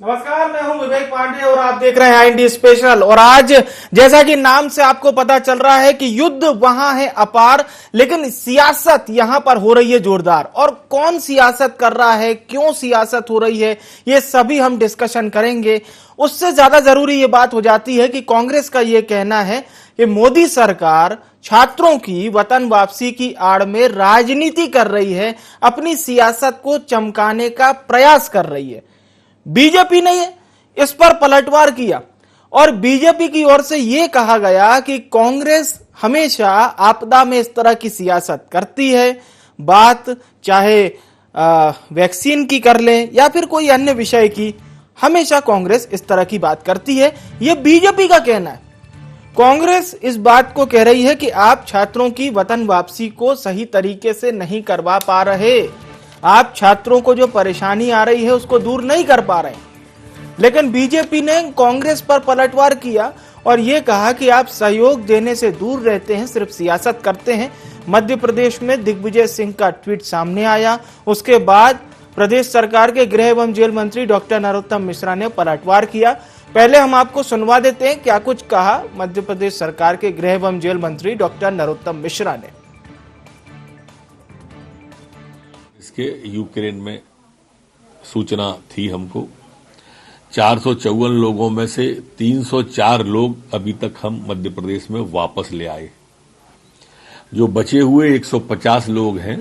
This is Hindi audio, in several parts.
नमस्कार, मैं हूं विवेक पांडे और आप देख रहे हैं IND स्पेशल। और आज जैसा कि नाम से आपको पता चल रहा है कि युद्ध वहां है अपार, लेकिन सियासत यहां पर हो रही है जोरदार। और कौन सियासत कर रहा है, क्यों सियासत हो रही है, ये सभी हम डिस्कशन करेंगे। उससे ज्यादा जरूरी ये बात हो जाती है कि कांग्रेस का ये कहना है कि मोदी सरकार छात्रों की वतन वापसी की आड़ में राजनीति कर रही है, अपनी सियासत को चमकाने का प्रयास कर रही है। बीजेपी ने इस पर पलटवार किया और बीजेपी की ओर से यह कहा गया कि कांग्रेस हमेशा आपदा में इस तरह की सियासत करती है। बात चाहे वैक्सीन की कर लें या फिर कोई अन्य विषय की, हमेशा कांग्रेस इस तरह की बात करती है। यह बीजेपी का कहना है। कांग्रेस इस बात को कह रही है कि आप छात्रों की वतन वापसी को सही तरीके से नहीं करवा पा रहे, आप छात्रों को जो परेशानी आ रही है उसको दूर नहीं कर पा रहे। लेकिन बीजेपी ने कांग्रेस पर पलटवार किया और यह कहा कि आप सहयोग देने से दूर रहते हैं, सिर्फ सियासत करते हैं। मध्य प्रदेश में दिग्विजय सिंह का ट्वीट सामने आया। उसके बाद प्रदेश सरकार के गृह एवं जेल मंत्री डॉक्टर नरोत्तम मिश्रा ने पलटवार किया। पहले हम आपको सुनवा देते हैं क्या कुछ कहा मध्य प्रदेश सरकार के गृह एवं जेल मंत्री डॉक्टर नरोत्तम मिश्रा ने। इसके यूक्रेन में सूचना थी हमको। 454 लोगों में से 304 लोग अभी तक हम मध्य प्रदेश में वापस ले आए। जो बचे हुए 150 लोग हैं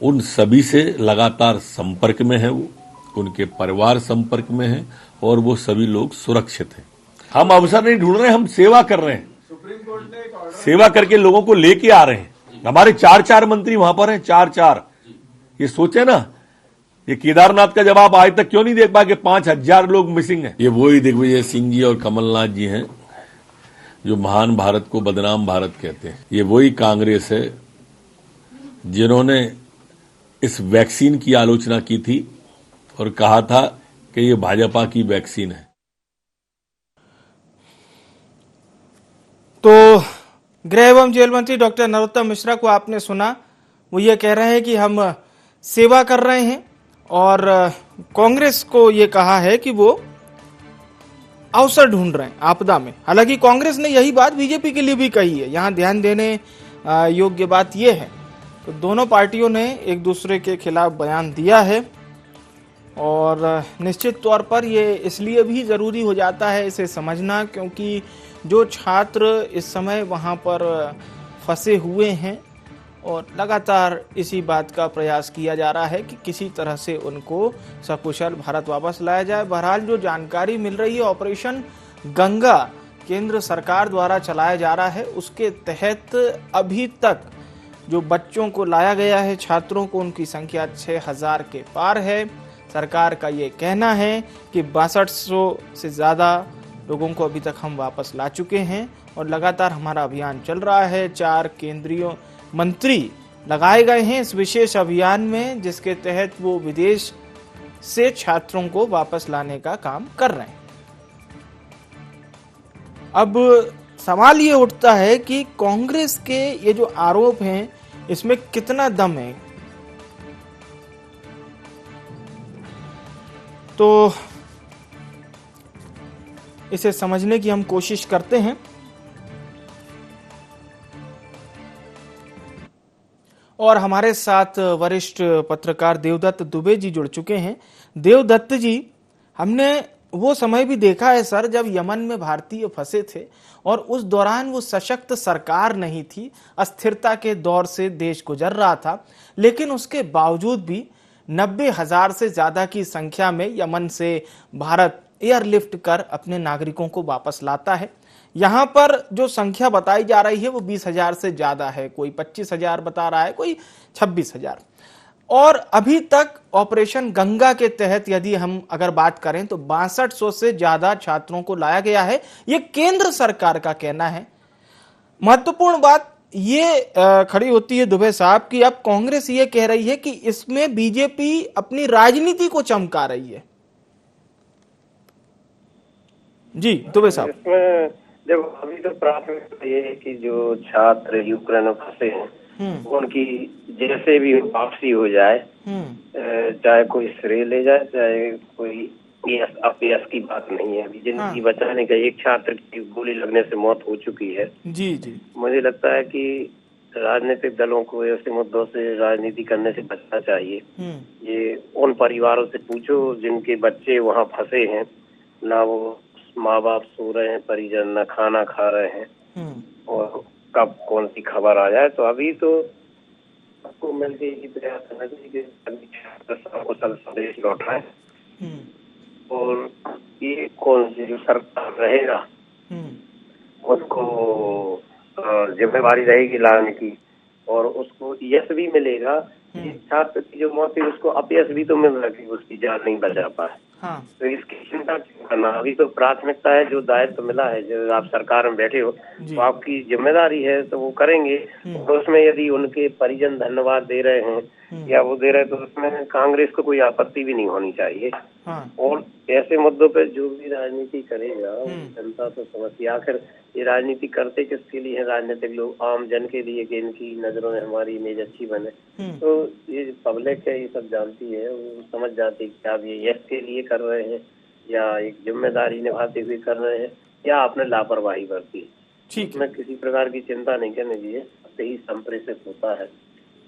उन सभी से लगातार संपर्क में है, वो उनके परिवार संपर्क में है और वो सभी लोग सुरक्षित हैं। हम अवसर नहीं ढूंढ रहे, हम सेवा कर रहे हैं। सेवा करके लोगों को लेके आ रहे हैं। हमारे 4 मंत्री वहां पर हैं, 4। ये सोचे ना, ये केदारनाथ का जवाब आज तक क्यों नहीं दे पाए कि 5000 लोग मिसिंग हैं। ये वही दिग्विजय सिंह जी और कमलनाथ जी हैं जो महान भारत को बदनाम भारत कहते हैं। ये वही कांग्रेस है जिन्होंने इस वैक्सीन की आलोचना की थी और कहा था कि ये भाजपा की वैक्सीन है। तो गृह एवं जेल मंत्री डॉक्टर नरोत्तम मिश्रा को आपने सुना। वो ये कह रहे हैं कि हम सेवा कर रहे हैं और कांग्रेस को ये कहा है कि वो अवसर ढूंढ रहे हैं आपदा में। हालांकि कांग्रेस ने यही बात बीजेपी के लिए भी कही है। यहां ध्यान देने योग्य बात यह है तो दोनों पार्टियों ने एक दूसरे के खिलाफ बयान दिया है और निश्चित तौर पर ये इसलिए भी जरूरी हो जाता है इसे समझना, क्योंकि जो छात्र इस समय वहां पर फंसे हुए हैं और लगातार इसी बात का प्रयास किया जा रहा है कि किसी तरह से उनको सकुशल भारत वापस लाया जाए। बहरहाल जो जानकारी मिल रही है, ऑपरेशन गंगा केंद्र सरकार द्वारा चलाया जा रहा है, उसके तहत अभी तक जो बच्चों को लाया गया है, छात्रों को, उनकी संख्या 6000 के पार है। सरकार का ये कहना है कि 6200 से ज़्यादा लोगों को अभी तक हम वापस ला चुके हैं और लगातार हमारा अभियान चल रहा है। 4 केंद्रीय मंत्री लगाए गए हैं इस विशेष अभियान में, जिसके तहत वो विदेश से छात्रों को वापस लाने का काम कर रहे हैं। अब सवाल ये उठता है कि कांग्रेस के ये जो आरोप हैं इसमें कितना दम है। तो इसे समझने की हम कोशिश करते हैं और हमारे साथ वरिष्ठ पत्रकार देवदत्त दुबे जी जुड़ चुके हैं। देवदत्त जी, हमने वो समय भी देखा है सर जब यमन में भारतीय फंसे थे और उस दौरान वो सशक्त सरकार नहीं थी, अस्थिरता के दौर से देश गुजर रहा था, लेकिन उसके बावजूद भी 90,000 से ज्यादा की संख्या में यमन से भारत एयरलिफ्ट कर अपने नागरिकों को वापस लाता है। यहां पर जो संख्या बताई जा रही है वो 20,000 से ज्यादा है, कोई 25,000 बता रहा है, कोई 26,000। और अभी तक ऑपरेशन गंगा के तहत यदि हम अगर बात करें तो 6200 से ज्यादा छात्रों को लाया गया है, ये केंद्र सरकार का कहना है। महत्वपूर्ण बात ये खड़ी होती है दुबे साहब की अब कांग्रेस ये कह रही है कि इसमें बीजेपी अपनी राजनीति को चमका रही है। जी दुबे साहब। इसमें देखो, अभी तो प्राथमिकता ये है कि जो छात्र यूक्रेन में फंसे हैं उनकी जैसे भी वापसी हो जाए, चाहे कोई श्रेय ले जाए, चाहे कोई यश अपयश की बात नहीं है। अभी जिंदगी बचाने का एक छात्र की गोली लगने से मौत हो चुकी है। जी जी। मुझे लगता है कि राजनीतिक दलों को ऐसे मुद्दों से राजनीति करने से बचना चाहिए। ये उन परिवारों से पूछो जिनके बच्चे वहाँ फंसे हैं, ना वो माँ बाप सो रहे हैं, परिजन ना खाना खा रहे हैं, और कब कौन सी खबर आ जाए। तो अभी तो सबको मिलकर यही प्रयास करना चाहिए कि अभी छात्र सकुशल स्वदेश लौटाए, और ये कौन सी जो सरकार रहेगा उसको जिम्मेवारी रहेगी लाने की, और उसको यश भी मिलेगा। छात्र की जो मौत है उसको अपयश भी तो मिल रहा है, उसकी जान नहीं बचा पाए। तो इसकी चिंता क्यों करना। अभी तो प्राथमिकता है, जो दायित्व मिला है, जो आप सरकार में बैठे हो तो आपकी जिम्मेदारी है, तो वो करेंगे। और उसमें यदि उनके परिजन धन्यवाद दे रहे हैं या वो दे रहे हैं, तो उसमें कांग्रेस को कोई आपत्ति भी नहीं होनी चाहिए। और ऐसे मुद्दों पे जो भी राजनीति करेगा जनता तो समझती। आखिर ये राजनीति करते किसके लिए है राजनीतिक लोग? आम जन के लिए, कि इनकी नजरों में हमारी इमेज अच्छी बने। तो ये पब्लिक है, ये सब जानती है, वो समझ जाती है कि आप ये यश के लिए कर रहे हैं या एक जिम्मेदारी निभाते हुए कर रहे हैं, या आपने लापरवाही बरती। उसमें किसी प्रकार की चिंता नहीं करनी चाहिए। सही संप्रेषित होता है,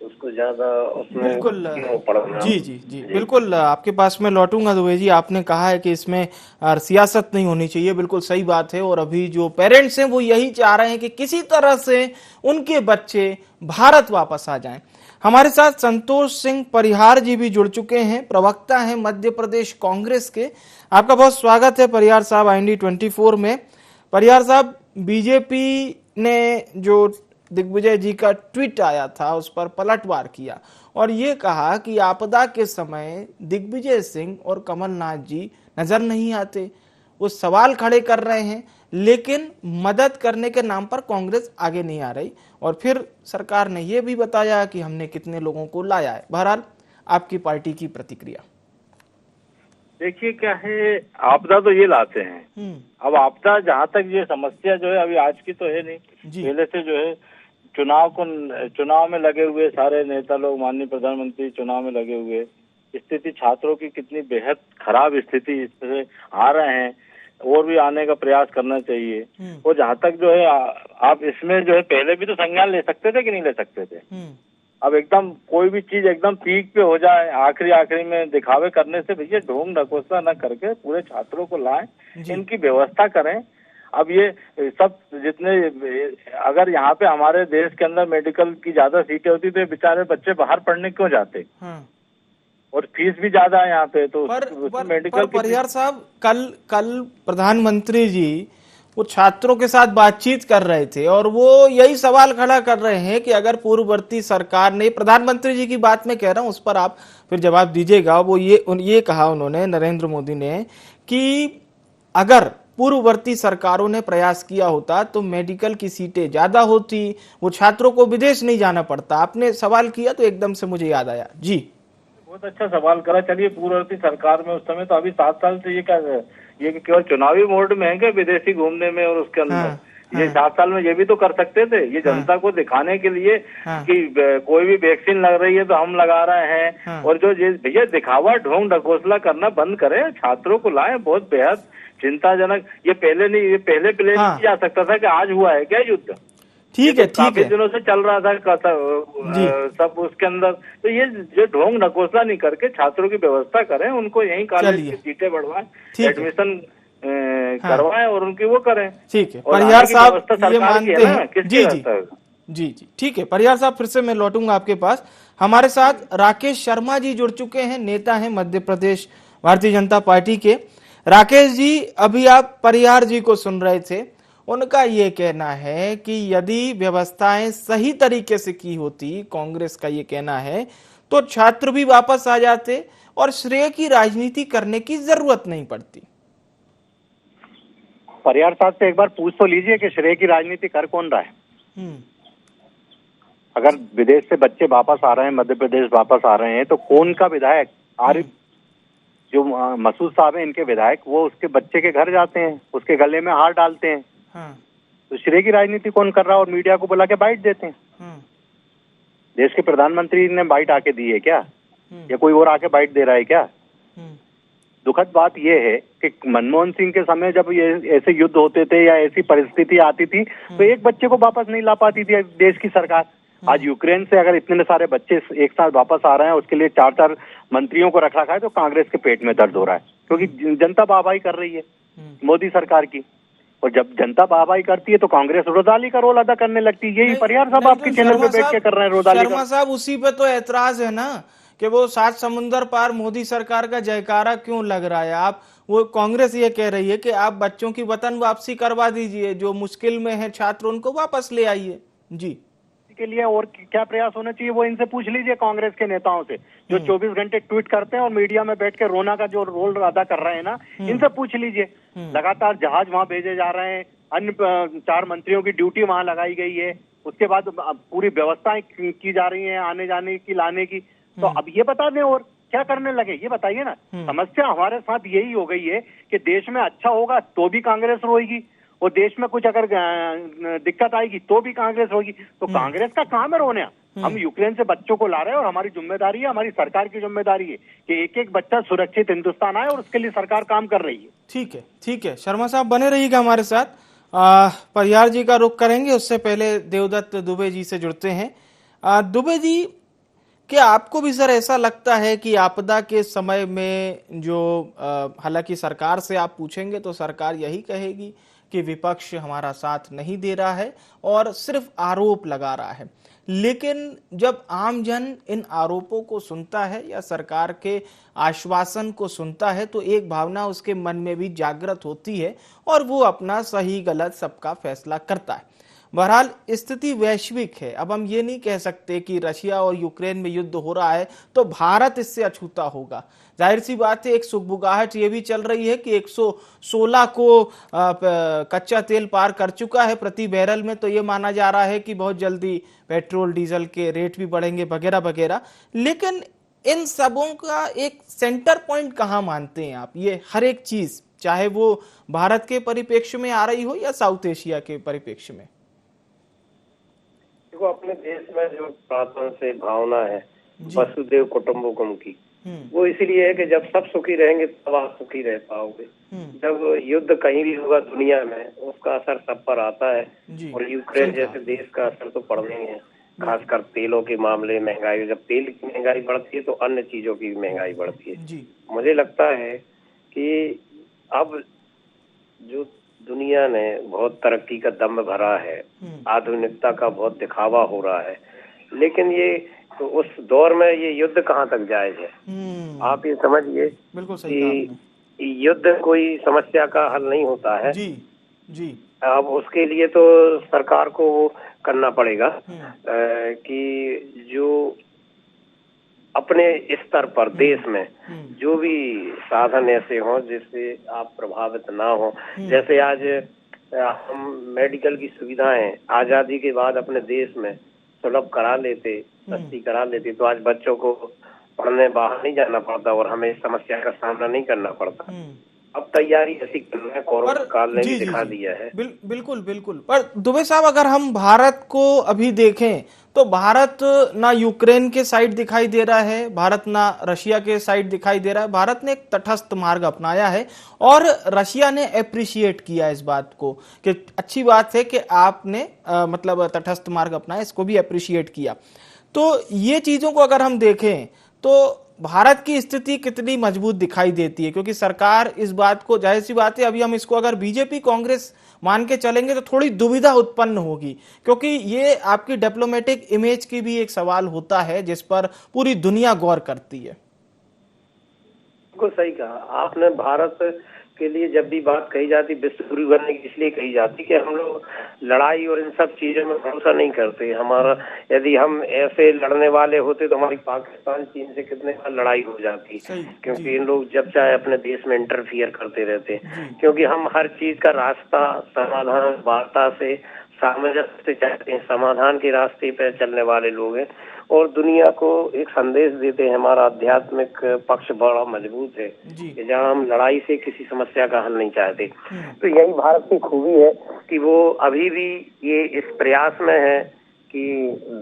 उसको ज्यादा उसमें बिल्कुल क्यों पड़ना। जी बिल्कुल आपके पास में लौटूंगा दुबे जी। आपने कहा है कि इसमें सियासत नहीं होनी चाहिए, बिल्कुल सही बात है। और अभी जो पेरेंट्स हैं वो यही चाह रहे हैं कि किसी तरह से उनके बच्चे भारत वापस आ जाएं। हमारे साथ संतोष सिंह परिहार जी भी जुड़ चुके हैं, प्रवक्ता हैं मध्य प्रदेश कांग्रेस के। आपका बहुत स्वागत है परिहार साहब IND24 में। परिहार साहब, बीजेपी ने जो दिग्विजय जी का ट्वीट आया था उस पर पलटवार किया और ये कहा कि आपदा के समय दिग्विजय सिंह और कमलनाथ जी नजर नहीं आते। वो सवाल खड़े कर रहे हैं, लेकिन मदद करने के नाम पर कांग्रेस आगे नहीं आ रही। और फिर सरकार ने यह भी बताया कि हमने कितने लोगों को लाया है। बहरहाल, आपकी पार्टी की प्रतिक्रिया? देखिए क्या है, आपदा तो ये लाते हैं। अब आपदा जहाँ तक ये समस्या जो है अभी आज की तो है नहीं, पहले से जो है चुनाव में लगे हुए सारे नेता लोग, माननीय प्रधानमंत्री चुनाव में लगे हुए, स्थिति छात्रों की कितनी बेहद खराब स्थिति इससे आ रहे हैं, और भी आने का प्रयास करना चाहिए। और जहाँ तक जो है आप इसमें जो है पहले भी तो संज्ञान ले सकते थे कि नहीं ले सकते थे। अब एकदम कोई भी चीज एकदम पीक पे हो जाए, आखिरी में दिखावे करने से भैया ढोंग ढकोसला न करके पूरे छात्रों को लाएं, इनकी व्यवस्था करें। अब ये सब जितने, अगर यहाँ पे हमारे देश के अंदर मेडिकल की ज्यादा सीटें होती तो बेचारे बच्चे बाहर पढ़ने क्यों जाते? और फीस भी ज्यादा है यहाँ पे। तो मेडिकल परिहार साहब, कल प्रधानमंत्री जी वो छात्रों के साथ बातचीत कर रहे थे और वो यही सवाल खड़ा कर रहे हैं कि अगर पूर्ववर्ती सरकार ने, प्रधानमंत्री जी की बात मैं कह रहा हूं, उस पर आप फिर जवाब दीजिएगा। वो ये कहा उन्होंने, नरेंद्र मोदी ने, कि अगर पूर्ववर्ती सरकारों ने प्रयास किया होता तो मेडिकल की सीटें ज्यादा होती, वो छात्रों को विदेश नहीं जाना पड़ता। आपने सवाल किया तो एकदम से मुझे याद आया। जी, बहुत अच्छा सवाल करा। चलिए, पूर्ववर्ती सरकार में उस समय तो अभी 7 साल से ये केवल चुनावी मोड में है क्या विदेशी घूमने में? और उसके अंदर ये 7 साल में ये भी तो कर सकते थे, ये जनता को दिखाने के लिए कि कोई भी वैक्सीन लग रही है तो हम लगा रहे हैं। और जो भैया दिखावा ढोंग ढकोसला करना बंद करें, छात्रों को लाएं। बहुत बेहद चिंताजनक, ये पहले नहीं, ये पहले नहीं जा सकता था कि आज हुआ है क्या युद्ध? ठीक है, काफी दिनों से चल रहा था सब उसके अंदर। तो ये ढोंग ढकोसला नहीं करके छात्रों की व्यवस्था करें, उनको यहीं कॉलेज की सीटें बढ़वाएं, एडमिशन करवाएं और उनकी वो करें। ठीक है परिहार साहब, ये मानते हैं। जी, ठीक है परिहार साहब, फिर से मैं लौटूंगा आपके पास। हमारे साथ राकेश शर्मा जी जुड़ चुके हैं, नेता हैं मध्य प्रदेश भारतीय जनता पार्टी के। राकेश जी, अभी आप परिहार जी को सुन रहे थे, उनका ये कहना है कि यदि व्यवस्थाएं सही तरीके से की होती, कांग्रेस का ये कहना है, तो छात्र भी वापस आ जाते और श्रेय की राजनीति करने की जरूरत नहीं पड़ती। परिहार साहब से एक बार पूछ तो लीजिए कि श्रेय की राजनीति कर कौन रहा है? अगर विदेश से बच्चे वापस आ रहे हैं, मध्य प्रदेश वापस आ रहे हैं, तो कौन का विधायक, आरिफ जो मसूद साहब है इनके विधायक, वो उसके बच्चे के घर जाते हैं, उसके गले में हार डालते हैं। तो श्रेय की राजनीति कौन कर रहा है? और मीडिया को बुला के बाइट देते हैं। देश के प्रधानमंत्री ने बाइट आके दी है क्या, या कोई और आके बाइट दे रहा है क्या? दुखद बात यह है कि मनमोहन सिंह के समय जब ये ऐसे युद्ध होते थे या ऐसी परिस्थिति आती थी तो एक बच्चे को वापस नहीं ला पाती थी देश की सरकार। आज यूक्रेन से अगर इतने सारे बच्चे एक साथ वापस आ रहे हैं, उसके लिए 4-4 मंत्रियों को रखा है, तो कांग्रेस के पेट में दर्द हो रहा है, क्योंकि जनता वाहवाही कर रही है मोदी सरकार की। और जब जनता वाहवाही करती है तो कांग्रेस रोदाली का रोल अदा करने लगती है। यही परिहार साहब आपके चैनल पे बैठ के कर रहे हैं रोदाली का। शर्मा साहब, उसी पे तो ऐतराज है ना कि वो 7 समुंदर पार मोदी सरकार का जयकारा क्यों लग रहा है। आप वो कांग्रेस ये कह रही है कि आप बच्चों की वतन वापसी करवा दीजिए, जो मुश्किल में है छात्र उनको वापस ले आइए। जी, के लिए और क्या प्रयास होना चाहिए वो इनसे पूछ लीजिए, कांग्रेस के नेताओं से, जो 24 घंटे ट्वीट करते हैं और मीडिया में बैठ के रोना का जो रोल अदा कर रहे हैं ना, इनसे पूछ लीजिए। लगातार जहाज वहां भेजे जा रहे हैं, अन्य 4 मंत्रियों की ड्यूटी वहां लगाई गई है, उसके बाद पूरी व्यवस्थाएं की जा रही हैं आने जाने की, लाने की। तो अब ये बता दें और क्या करने लगे, ये बताइए ना। समस्या हमारे साथ यही हो गई है कि देश में अच्छा होगा तो भी कांग्रेस रोएगी, और देश में कुछ अगर दिक्कत आएगी तो भी कांग्रेस होगी। तो कांग्रेस का काम है रोने। हम यूक्रेन से बच्चों को ला रहे हैं और हमारी जिम्मेदारी है, हमारी सरकार की जिम्मेदारी है कि एक एक बच्चा सुरक्षित हिंदुस्तान आए, और उसके लिए सरकार काम कर रही है। ठीक है, ठीक है। शर्मा साहब बने रहिएगा हमारे साथ। परिहार जी का रुख करेंगे, उससे पहले देवदत्त दुबे जी से जुड़ते हैं। दुबे जी, क्या आपको भी सर ऐसा लगता है कि आपदा के समय में जो हालांकि सरकार से आप पूछेंगे तो सरकार यही कहेगी कि विपक्ष हमारा साथ नहीं दे रहा है और सिर्फ आरोप लगा रहा है, लेकिन जब आम जन इन आरोपों को सुनता है या सरकार के आश्वासन को सुनता है तो एक भावना उसके मन में भी जागृत होती है और वो अपना सही गलत सबका फैसला करता है। बहरहाल स्थिति वैश्विक है। अब हम ये नहीं कह सकते कि रशिया और यूक्रेन में युद्ध हो रहा है तो भारत इससे अछूता होगा। जाहिर सी बात है, एक सुगबुगाहट ये भी चल रही है कि 116 को कच्चा तेल पार कर चुका है प्रति बैरल में, तो ये माना जा रहा है कि बहुत जल्दी पेट्रोल डीजल के रेट भी बढ़ेंगे वगैरह वगैरह। लेकिन इन सबों का एक सेंटर पॉइंट कहाँ मानते हैं आप? ये हर एक चीज, चाहे वो भारत के परिप्रेक्ष्य में आ रही हो या साउथ एशिया के परिप्रेक्ष्य में। देखो, अपने देश में जो पुरातन से भावना है वसुदेव कुटुंबकम की, वो इसीलिए है कि जब सब सुखी रहेंगे तब आप सुखी रह पाओगे। जब युद्ध कहीं भी होगा दुनिया में, उसका असर सब पर आता है, और यूक्रेन जैसे देश का असर तो पड़ना ही है। खासकर तेलों के मामले, महंगाई, जब तेल की महंगाई बढ़ती है तो अन्य चीजों की भी महंगाई बढ़ती है। मुझे लगता है कि अब जो दुनिया ने बहुत तरक्की का दम भरा है, आधुनिकता का बहुत दिखावा हो रहा है, लेकिन ये तो उस दौर में ये युद्ध कहाँ तक जायज है? आप ये समझिए कि युद्ध कोई समस्या का हल नहीं होता है। जी। अब उसके लिए तो सरकार को करना पड़ेगा कि जो अपने स्तर पर देश में जो भी साधन ऐसे हों जिससे आप प्रभावित ना हो। जैसे आज हम मेडिकल की सुविधाएं आजादी के बाद अपने देश में सुलभ करा लेते, सस्ती करा लेते, तो आज बच्चों को पढ़ने बाहर नहीं जाना पड़ता और हमें इस समस्या का सामना नहीं करना पड़ता। अब तैयारी ऐसी करना है, कोरोना काल ने भी दिखा दिया है। बिल्कुल बिल्कुल। पर दुबे साहब, अगर हम भारत को अभी देखें तो भारत ना यूक्रेन के साइड दिखाई दे रहा है, भारत ना रशिया के साइड दिखाई दे रहा है। भारत ने एक तटस्थ मार्ग अपनाया है और रशिया ने अप्रिशिएट किया इस बात को कि अच्छी बात है कि आपने मतलब तटस्थ मार्ग अपनाया, इसको भी अप्रिशिएट किया। तो ये चीजों को अगर हम देखें तो भारत की स्थिति कितनी मजबूत दिखाई देती है, क्योंकि सरकार इस बात को, जाहिर सी बात है अभी हम इसको अगर बीजेपी कांग्रेस मान के चलेंगे तो थोड़ी दुविधा उत्पन्न होगी, क्योंकि ये आपकी डिप्लोमेटिक इमेज की भी एक सवाल होता है जिस पर पूरी दुनिया गौर करती है। बिल्कुल सही कहा आपने। भारत के लिए जब भी बात कही जाती, विश्व गुरु बनने की इसलिए कही जाती कि हम लोग लड़ाई और इन सब चीजों में भरोसा नहीं करते। हमारा यदि हम ऐसे लड़ने वाले होते तो हमारी पाकिस्तान चीन से कितने बार लड़ाई हो जाती, क्योंकि इन लोग जब चाहे अपने देश में इंटरफियर करते रहते। क्योंकि हम हर चीज का रास्ता समाधान, वार्ता से, सामंजस्य से चाहते हैं, समाधान के रास्ते पर चलने वाले लोग हैं और दुनिया को एक संदेश देते हैं। हमारा आध्यात्मिक पक्ष बड़ा मजबूत है कि जहाँ हम लड़ाई से किसी समस्या का हल नहीं चाहते। तो यही भारत की खूबी है कि वो अभी भी ये इस प्रयास में है कि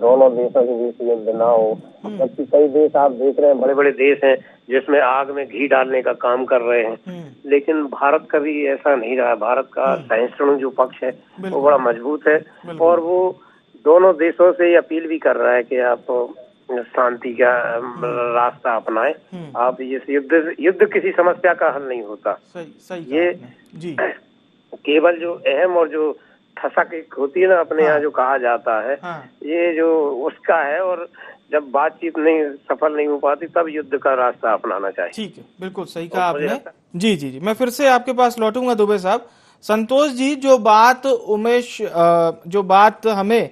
दोनों देशों के बीच युद्ध ना हो, जबकि कई देश आप देख रहे हैं, बड़े बड़े देश हैं जिसमें आग में घी डालने का काम कर रहे हैं, लेकिन भारत कभी ऐसा नहीं रहा। भारत का सहिष्णु जो पक्ष है वो बड़ा मजबूत है और वो दोनों देशों से ये अपील भी कर रहा है कि आप शांति का रास्ता अपनाएं। आप ये युद्ध किसी समस्या का हल नहीं होता। सही ये जी केवल जो अहम और जो ठसक एक होती है ना अपने यहाँ जो कहा जाता है, ये जो उसका है, और जब बातचीत नहीं सफल नहीं हो पाती तब युद्ध का रास्ता अपनाना चाहिए। ठीक है, बिल्कुल सही कहा आपने। जी जी जी, मैं फिर से आपके पास लौटूंगा दुबे साहब। संतोष जी, जो बात हमें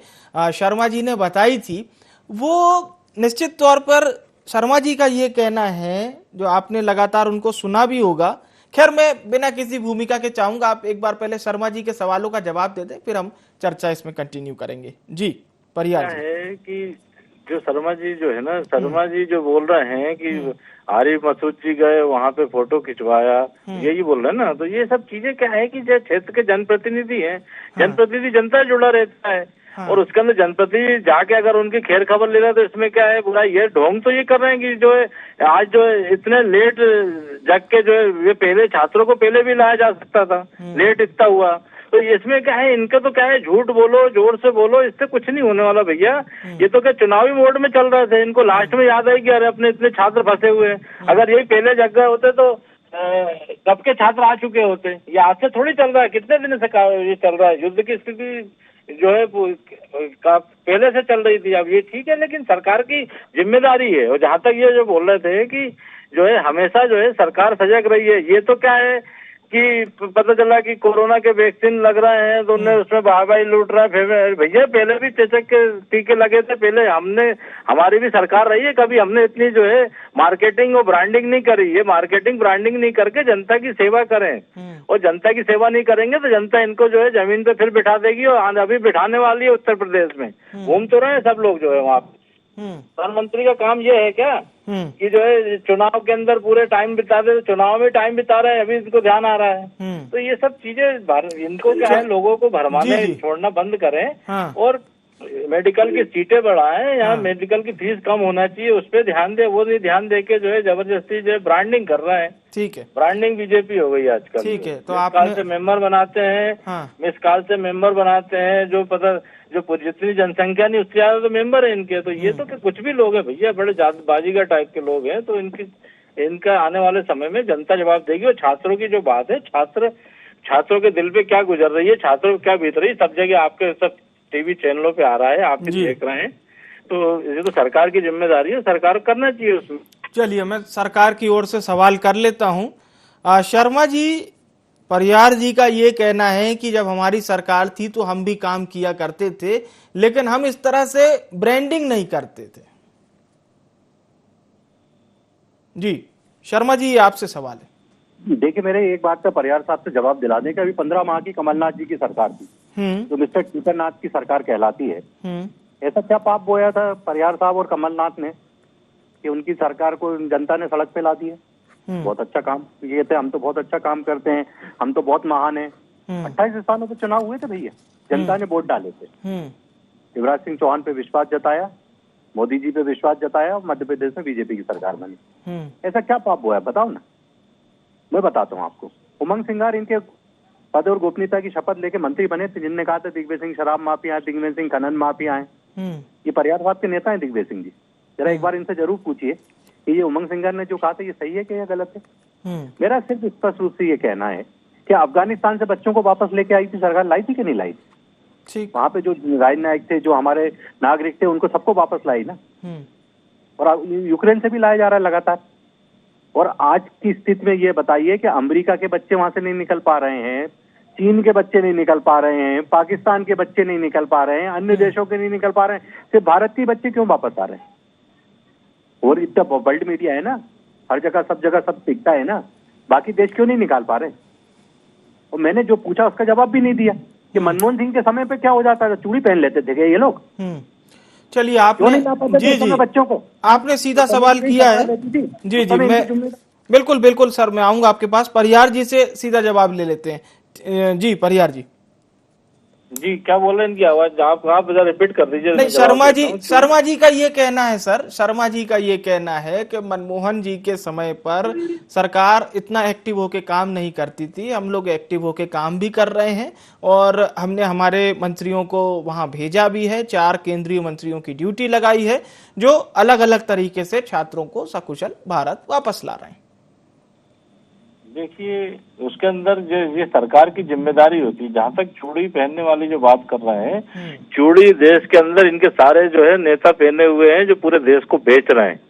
शर्मा जी ने बताई थी, वो निश्चित तौर पर शर्मा जी का ये कहना है, जो आपने लगातार उनको सुना भी होगा। खैर, मैं बिना किसी भूमिका के चाहूंगा आप एक बार पहले शर्मा जी के सवालों का जवाब दे दें, फिर हम चर्चा इसमें कंटिन्यू करेंगे। जी परियार जी। है कि जो शर्मा जी जो है ना, शर्मा जी जो बोल रहे हैं कि आरिफ मसूद जी गए वहाँ पे फोटो खिंचवाया, यही बोल रहे हैं ना। तो ये सब चीजें क्या है कि जो क्षेत्र के जनप्रतिनिधि हैं, जनप्रतिनिधि जनता जुड़ा रहता है और उसके अंदर जनप्रतिनिधि जाके अगर उनकी खैर खबर ले रहा है तो इसमें क्या है बुरा। ये ढोंग तो ये कर रहे हैं कि जो है आज जो है इतने लेट जग के जो है, ये पहले छात्रों को पहले भी लाया जा सकता था, लेट इतना हुआ। तो इसमें क्या है, इनका तो क्या है, झूठ बोलो, जोर से बोलो, इससे कुछ नहीं होने वाला भैया। ये तो क्या चुनावी मोड में चल रहे थे, इनको लास्ट में याद आई कि अरे अपने इतने छात्र फंसे हुए हैं। अगर यही पहले जग गए होते तो कब के छात्र आ चुके होते। ये आज से थोड़ी चल रहा है, कितने दिन से ये चल रहा है। युद्ध की स्थिति जो है पहले से चल रही थी। अब ये ठीक है, लेकिन सरकार की जिम्मेदारी है। और जहां तक ये जो बोल रहे थे कि जो है हमेशा जो है सरकार सजग रही है, ये तो क्या है कि पता चला कि कोरोना के वैक्सीन लग रहे हैं तो उन्हें उसमें भाई लूट रहा है। भैया पहले भी चेचक के टीके लगे थे, पहले हमारी भी सरकार रही है, कभी हमने इतनी जो है मार्केटिंग और ब्रांडिंग नहीं करी। ये मार्केटिंग ब्रांडिंग नहीं करके जनता की सेवा करें, और जनता की सेवा नहीं करेंगे तो जनता इनको जो है जमीन पे फिर बिठा देगी। और अभी बिठाने वाली है उत्तर प्रदेश में, घूम तो रहे हैं सब लोग जो है वहाँ पे। प्रधानमंत्री का काम ये है क्या कि जो है चुनाव के अंदर पूरे टाइम बिता दे, चुनाव में टाइम बिता रहे हैं, अभी इनको ध्यान आ रहा है। तो ये सब चीजें इनको क्या है, लोगों को भरमाने छोड़ना बंद करें और मेडिकल की सीटें बढ़ाएं। यहाँ मेडिकल की फीस कम होना चाहिए, उस पर ध्यान दे। वो नहीं ध्यान दे के जो है जबरदस्ती जो है ब्रांडिंग कर रहे हैं। ठीक है, ब्रांडिंग बीजेपी हो गई आजकल। ठीक है, तो आप से मेंबर बनाते हैं, मिस कॉल से मेंबर बनाते हैं, जो जितनी जनसंख्या नहीं उससे ज्यादा तो मेंबर है इनके। तो ये तो कुछ भी लोग हैं भैया, बड़े बाजीगर टाइप के लोग हैं। तो इनका आने वाले समय में जनता जवाब देगी। और छात्रों की जो बात है, छात्रों के दिल पे क्या गुजर रही है, छात्रों को क्या बीत रही है, सब जगह आपके सब टीवी चैनलों पे आ रहा है, आप भी देख रहे हैं। तो ये तो सरकार की जिम्मेदारी है, सरकार करना चाहिए उसमें। चलिए, मैं सरकार की ओर से सवाल कर लेता हूं। शर्मा जी, परियार जी का ये कहना है कि जब हमारी सरकार थी तो हम भी काम किया करते थे, लेकिन हम इस तरह से ब्रांडिंग नहीं करते थे। जी शर्मा जी, आपसे सवाल है। देखिए, मेरे एक बात का परियार साहब से जवाब दिला दें कि अभी 15 माह की कमलनाथ जी की सरकार थी, जो मिस्टर टीकरनाथ की सरकार कहलाती है। ऐसा क्या पाप बोया था परियार साहब और कमलनाथ ने कि उनकी सरकार को जनता ने सड़क पे ला दिया। बहुत अच्छा काम ये थे, हम तो बहुत अच्छा काम करते हैं, हम तो बहुत महान हैं। 28 स्थानों पे चुनाव हुए थे भैया, जनता ने वोट डाले थे। शिवराज सिंह चौहान पे विश्वास जताया, मोदी जी पे विश्वास जताया, मध्य प्रदेश में बीजेपी की सरकार बनी। ऐसा क्या पाप बोया बताओ ना, मैं बताता हूँ आपको। उमंग सिंगार इनके पद और गोपनीयता की शपथ लेके मंत्री बने थे, जिनने कहा था दिग्विजय सिंह शराब माफिया है, दिग्विजय सिंह खनन माफिया है। ये परियार साहब के नेता है दिग्विजय सिंह जी। जरा एक बार इनसे जरूर पूछिए कि ये उमंग सिंगार ने जो कहा था ये सही है कि या गलत है। मेरा सिर्फ स्पष्ट रूप से ये कहना है कि अफगानिस्तान से बच्चों को वापस लेके आई थी सरकार, लाई थी कि नहीं लाई थी? वहां पे जो राजनायक थे, जो हमारे नागरिक थे, उनको सबको वापस लाई ना। और यूक्रेन से भी लाया जा रहा है लगातार। और आज की स्थिति में ये बताइए कि अमेरिका के बच्चे वहां से नहीं निकल पा रहे हैं, चीन के बच्चे नहीं निकल पा रहे हैं, पाकिस्तान के बच्चे नहीं निकल पा रहे हैं, अन्य देशों के नहीं निकल पा रहे हैं, सिर्फ भारत के बच्चे क्यों वापस आ रहे हैं? और इतना वर्ल्ड मीडिया है ना, हर जगह सब दिखता है ना, बाकी देश क्यों नहीं निकाल पा रहे? और मैंने जो पूछा उसका जवाब भी नहीं दिया कि मनमोहन सिंह के समय पे क्या हो जाता था, चूड़ी पहन लेते थे क्या ये लोग? चलिए, आपने जी बच्चों को आपने सीधा सवाल किया है। जी जी, मैं बिल्कुल सर, मैं आऊंगा आपके पास। परियार जी से सीधा जवाब ले लेते हैं। जी परियार जी। जी क्या बोल रहे हैं, इनकी आवाज आप जरा रिपीट कर दीजिए। नहीं, शर्मा जी का ये कहना है सर, शर्मा जी का ये कहना है कि मनमोहन जी के समय पर सरकार इतना एक्टिव होके काम नहीं करती थी, हम लोग एक्टिव होके काम भी कर रहे हैं और हमने हमारे मंत्रियों को वहां भेजा भी है, 4 केंद्रीय मंत्रियों की ड्यूटी लगाई है जो अलग अलग तरीके से छात्रों को सकुशल भारत वापस ला रहे हैं। देखिए उसके अंदर जो ये सरकार की जिम्मेदारी होती है। जहाँ तक चूड़ी पहनने वाली जो बात कर रहे हैं, चूड़ी देश के अंदर इनके सारे जो है नेता पहने हुए हैं जो पूरे देश को बेच रहे हैं।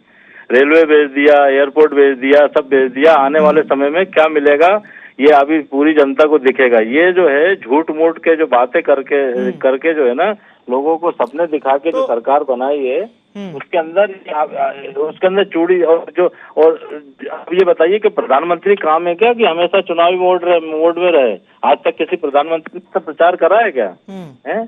रेलवे बेच दिया, एयरपोर्ट बेच दिया, सब बेच दिया। आने वाले समय में क्या मिलेगा ये अभी पूरी जनता को दिखेगा। ये जो है झूठ मूठ के जो बातें करके जो है ना लोगों को सपने दिखा के जो सरकार बनाई है उसके अंदर चूड़ी और अब ये बताइए कि प्रधानमंत्री काम है क्या कि हमेशा चुनावी मोड में रहे? आज तक किसी प्रधानमंत्री का प्रचार करा है क्या? है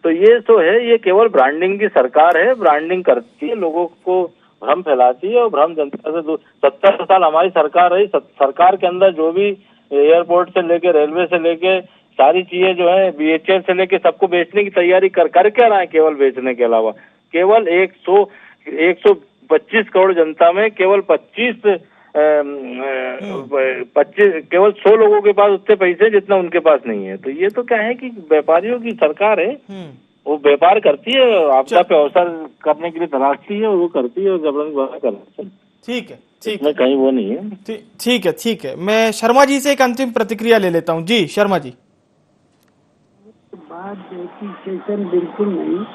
तो ये तो है, ये केवल ब्रांडिंग की सरकार है। ब्रांडिंग करती है, लोगों को भ्रम फैलाती है और भ्रम जनता से 70 साल हमारी सरकार रही। सरकार के अंदर जो भी एयरपोर्ट से लेके रेलवे से लेके सारी चीजें जो है BHEL से लेके सबको बेचने की तैयारी कर क्या रहा है। केवल बेचने के अलावा केवल 125 करोड़ जनता में केवल 25 केवल 100 लोगों के पास उतने पैसे जितना उनके पास नहीं है। तो ये तो क्या है कि व्यापारियों की सरकार है, वो व्यापार करती है, आपदा पे अवसर करने के लिए तलाशती है और वो करती है और जबरदस्ती करती है। ठीक है, ठीक है, कहीं वो नहीं है। ठीक है। मैं शर्मा जी से एक अंतिम प्रतिक्रिया ले लेता हूँ। जी शर्मा जी। बात बिल्कुल नहीं।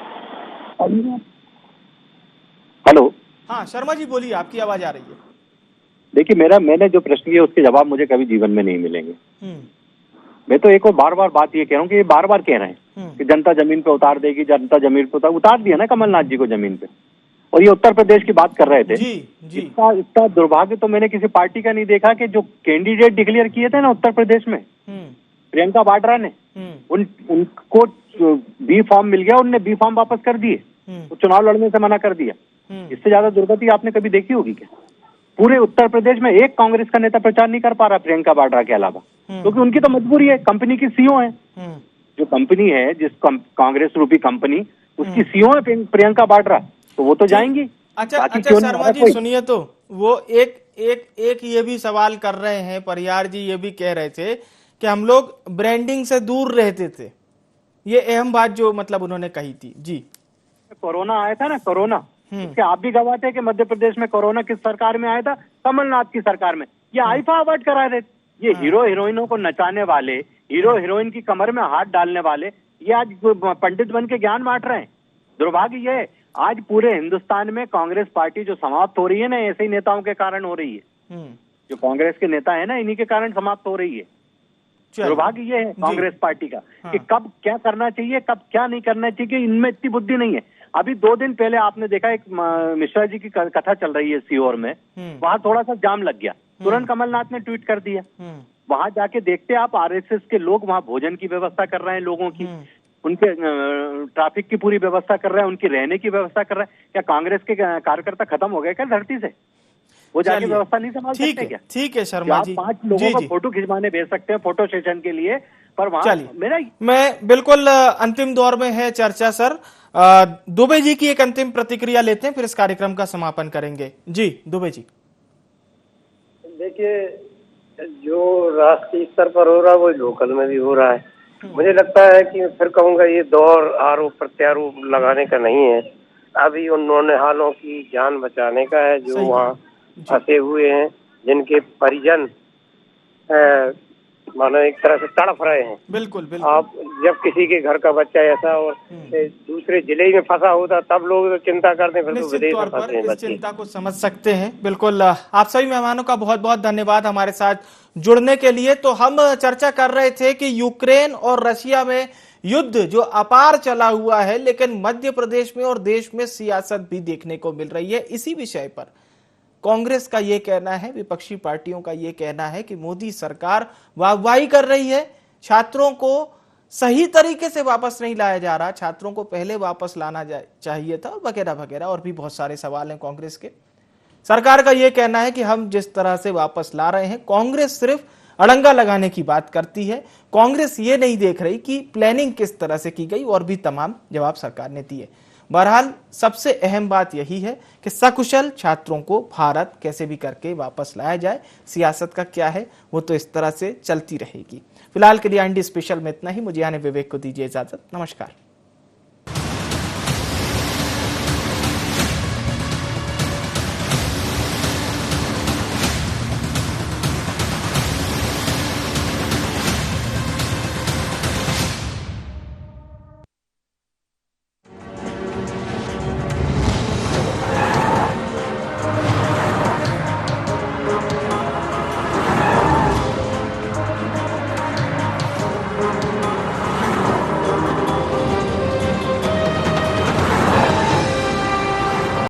हेलो, हाँ शर्मा जी बोलिए, आपकी आवाज आ रही है। देखिए मैंने जो प्रश्न किया उसके जवाब मुझे कभी जीवन में नहीं मिलेंगे। मैं तो एक और बार बात ये कह रहा हूँ कि ये बार कह रहे हैं कि जनता जमीन पे उतार देगी, जनता जमीन पे उतार दिया ना कमलनाथ जी को जमीन पे, और ये उत्तर प्रदेश की बात कर रहे थे। जी। इसका दुर्भाग्य तो मैंने किसी पार्टी का नहीं देखा कि जो कैंडिडेट डिक्लेयर किए थे ना उत्तर प्रदेश में, प्रियंका वाड्रा ने, उनको बी फॉर्म मिल गया, उनने बी फॉर्म वापस कर दिए, तो चुनाव लड़ने से मना कर दिया। इससे ज्यादा दुर्गति आपने कभी देखी होगी क्या? पूरे उत्तर प्रदेश में एक कांग्रेस का नेता प्रचार नहीं कर पा रहा प्रियंका वाड्रा के अलावा, क्योंकि उनकी तो मजबूरी है। कंपनी की सीईओ है, जो कंपनी है जिस कांग्रेस रूपी कंपनी, उसकी सीईओ है प्रियंका वाड्रा, तो वो तो जाएंगी। अच्छा शर्मा जी सुनिए, तो वो एक ये भी सवाल कर रहे हैं, परिहार जी ये भी कह रहे थे कि हम लोग ब्रांडिंग से दूर रहते थे। ये अहम बात जो मतलब उन्होंने कही थी। जी कोरोना आया था ना, कोरोना, इसके आप भी गवाह थे कि मध्य प्रदेश में कोरोना किस सरकार में आया था? कमलनाथ की सरकार में। ये आईफा अवार्ड करा रहे थे। ये हीरो हीरोइनों को नचाने वाले, हीरो हीरोइन की कमर में हाथ डालने वाले, ये आज पंडित बन के ज्ञान बांट रहे हैं। दुर्भाग्य ये है, आज पूरे हिंदुस्तान में कांग्रेस पार्टी जो समाप्त हो रही है ना, ऐसे ही नेताओं के कारण हो रही है। जो कांग्रेस के नेता है ना, इन्हीं के कारण समाप्त हो रही है। दुर्भाग्य ये है कांग्रेस पार्टी का कि कब क्या करना चाहिए, कब क्या नहीं करना चाहिए, इनमें इतनी बुद्धि नहीं है। अभी 2 दिन पहले आपने देखा एक मिश्रा जी की कथा चल रही है सीहोर में, वहां थोड़ा सा जाम लग गया, तुरंत कमलनाथ ने ट्वीट कर दिया। वहां जाके देखते आप RSS के लोग वहां भोजन की व्यवस्था कर रहे हैं, लोगों की, उनके ट्रैफिक की पूरी व्यवस्था कर रहे हैं, उनकी रहने की व्यवस्था कर रहे हैं। क्या कांग्रेस के कार्यकर्ता खत्म हो गए क्या धरती से? वो जाके व्यवस्था नहीं संभाल सकते क्या? ठीक है शर्मा जी, 5 लोगों को फोटो खिंचवाने भेज सकते हैं फोटो सेशन के लिए, पर वहां मैं बिल्कुल अंतिम दौर में है चर्चा। सर दुबे जी की एक अंतिम प्रतिक्रिया लेते हैं, फिर इस कार्यक्रम का समापन करेंगे। जी दुबे जी। देखिए, जो राष्ट्रीय स्तर पर हो रहा है वो लोकल में भी हो रहा है। मुझे लगता है कि फिर कहूँगा ये दौर आरोप प्रत्यारोप लगाने का नहीं है, अभी उन नौनिहालों की जान बचाने का है जो वहाँ फंसे हुए हैं, जिनके परिजन मानो एक तरह से तड़प रहे हैं। बिल्कुल। आप जब किसी के घर का बच्चा ऐसा और दूसरे जिले में फंसा होता तब लोग चिंता करते हैं, फिर तो विदेश में फंसे हैं बच्चे। चिंता को समझ सकते हैं। बिल्कुल, आप सभी मेहमानों का बहुत बहुत धन्यवाद हमारे साथ जुड़ने के लिए। तो हम चर्चा कर रहे थे कि यूक्रेन और रशिया में युद्ध जो अपार चला हुआ है, लेकिन मध्य प्रदेश में और देश में सियासत भी देखने को मिल रही है। इसी विषय पर कांग्रेस का यह कहना है, विपक्षी पार्टियों का यह कहना है कि मोदी सरकार वाहवाही कर रही है, छात्रों को सही तरीके से वापस नहीं लाया जा रहा, छात्रों को पहले वापस लाना चाहिए था, वगैरह वगैरह, और भी बहुत सारे सवाल हैं कांग्रेस के। सरकार का यह कहना है कि हम जिस तरह से वापस ला रहे हैं, कांग्रेस सिर्फ अड़ंगा लगाने की बात करती है। कांग्रेस ये नहीं देख रही कि प्लानिंग किस तरह से की गई, और भी तमाम जवाब सरकार ने दिए। बहरहाल सबसे अहम बात यही है कि सकुशल छात्रों को भारत कैसे भी करके वापस लाया जाए। सियासत का क्या है वो तो इस तरह से चलती रहेगी। फिलहाल के लिए IND स्पेशल में इतना ही। मुझे यानी विवेक को दीजिए इजाजत। नमस्कार।